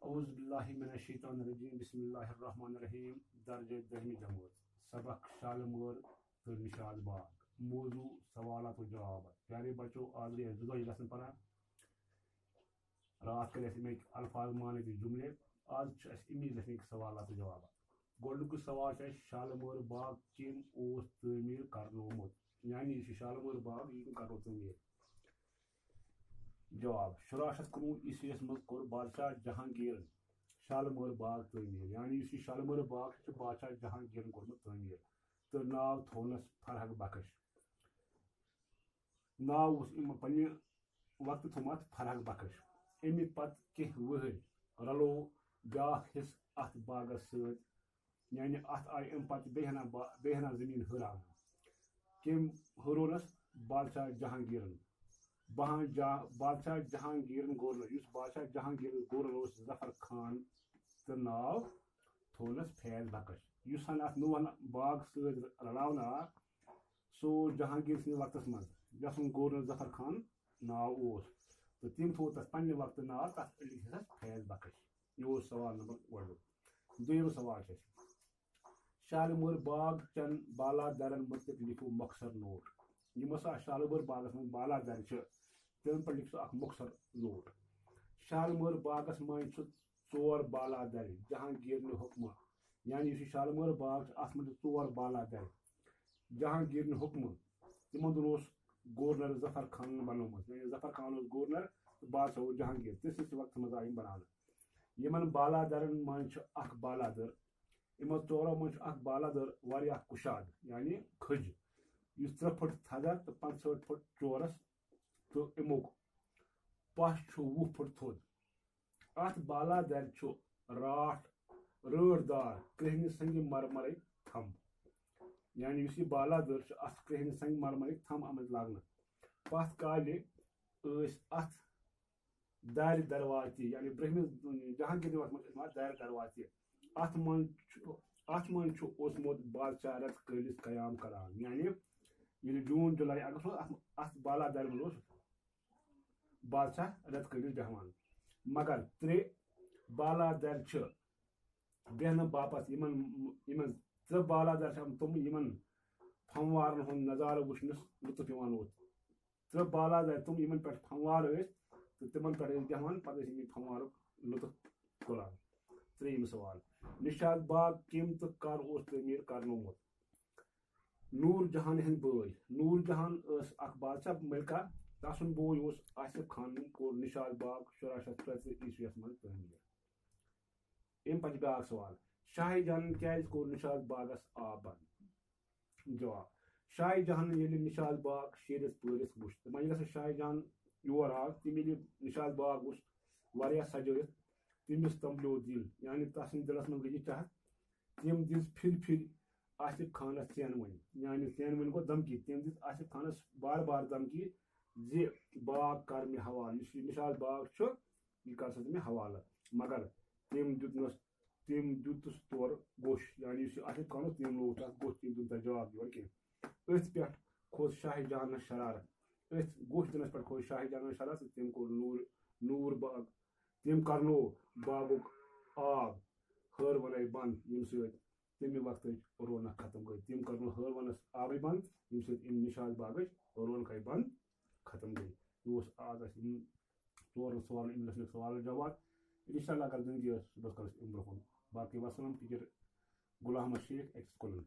اعوذ باللہ من الشیطان الرجیم بسم اللہ الرحمن الرحیم درجہ دہمی جماعت سبق شالمور تو نشاد باغ موضوع سوالات و جوابات پیارے بچوں آج گئے زدوئی لسن پڑھا رات کر الفاظ مانے کے جملے آج امی لکھنے کے سوالات و جوابات گوڈنک سوال شالمور باغ کم اوس تعمیر کرنومت یعنی یہ شالمور باغ یہ کرو تعمیر جواب 1619 عیسویس مز کور بادشاہ جہانگیر شالمور باغ تعمیر یعنی یہ شالمور باغ بادشاہ جہانگیر کورمت تعمیر تو ناو تھونس فرحق بخش ناو پنہ وقت تھومت فرحق بخش امی پت کینٛہہ وہر رلو بیاکھ حصہ ات باغس ست یعنی ات آئی ام پتہ بیہنا زمین ہران کم ہرونس بادشاہ جہانگیرن بادشاہ جہانگیرن گورنر اس بادشاہ جہانگیر گورنر اس ظفر خان تو ناو تھونس فیض بخش اس ات نون باغ ست رلاون آ سو جہانگیر سند وقتس مز یس گورنر ظفر خان ناو اس تو تم تھو تس پنہ وقت ناو تس لکھس فیض بخش یہ سوال نمبر گۄڈنیُک دوٚیِم سوال شالمور باغ چن بالا درن متعلق لکھو مختصر نوٹ یم شالمور باغس من بالا در تمن پہ لکھ اخ مختصر نوٹ شالمور باغس من ژور بالا در جہانگیر حکمہ یعنی یہ شالمور باغ ات من ژور بالا در جہانگیر حکمہ تمن دن گورنر ظفر خان بنومت یعنی ظفر خان گورنر بادشاہ جہانگیر تس وقت مز آئی بنانا یمن بالا درن من اخ بالا در یمن ژورو من اخ بالا در واریاہ کشاد یعنی کھج یہ 3 فٹ تھزر تو 65 فٹ چورس تو امیک پش 20 فٹ تھود ات بالا در راٹھ رٲڑ دار کرہنہ سنگ مرمرک تھم یعنی اس بالا در ات کرہنہ سنگ مرمرک تھم آمت لاگنہ پتھ کالہ ات دار درواز تہ یعنی برہمس جہانگیر وقت من دار درواز تہ ات من اوسمت بادشاہ رت کالس قیام کران یعنی یہ جون جولائی اگست ات بالا در من بادشاہ رت کالس بیہوان مگر 3 بالا در بیہنہ باپت یمن 3 بالا در تم یمن فموارن ہند نظارہ وچھنس لطف یوان اوت 3 بالا در تم یمن پہ فموار تو تمن پہ بیہوان پتہ فموارک لطف تلان 3 سوال نشاد باغ کم تو کر اوس تعمیر کرنومت نور جہان ہند بوے نور جہان اخ بادشاہ ملکہ تسن بوے آصف خان کور نشاد باغ 1633 عیسویس من تعمیر ام پتہ بیاکھ سوال شاہ جہان کیاز کور نشاد باغس آب بند جواب شاہ جہان ییٚلہِ نشاد باغ شیرس پٲرِس وُچھ تہٕ وۄنۍ ییٚلہِ شاہ جہان یور آو تٔمۍ ییٚلہِ نشاد باغ وُچھ واریاہ سجٲیِتھ تٔمِس تمبلیو دل یعنی تسٕنٛدِ دلس منٛز گٔے یہِ چاہت تٔمۍ دِژ پھِرِ آصف خانس ژینوٕنۍ یعنی ژینوٕنۍ گوٚو دھمکی تٔمۍ دِژ آصف خانس بار بار دھمکی زِ باغ کر مےٚ حوالہٕ یُس یہِ نشاد باغ چھُ یہِ کر سا ژٕ مےٚ حوالہٕ مگر تٔمۍ دیُتس تورٕ گوٚش یعنی یُس یہِ آصف خان اوس تٔمۍ لوگ تتھ گوٚش تٔمۍ دیُت تتھ جواب یورٕ کینٛہہ أتھۍ پٮ۪ٹھ کھوٚت شاہ جہانس شرارت أتھۍ گوٚش دِنس پٮ۪ٹھ کھوٚت شاہ جہانس شرارت تہٕ تٔمۍ کوٚر نوٗر باغ تٔمۍ کرنوو باغُک آب ہٲروَنے بنٛد ییٚمہِ سۭتۍ تمہِ وقتٕچ رونق ختم گٔے تٔمۍ کرنوو ہٲروَنس آبٕے بنٛد ییٚمہِ سۭتۍ امہِ نشاد باغٕچ رونقے بنٛد ختم گٔے یہِ آز اسہِ 4 سوالن امہِ لسنُک سوال جواب انشاءاللہ اگر زندگی ٲس صُبحس کرو أسۍ امہِ برونٛہہ کُن باقٕے وسلام ٹیٖچر غلام احمد شیخ أکِس کُلن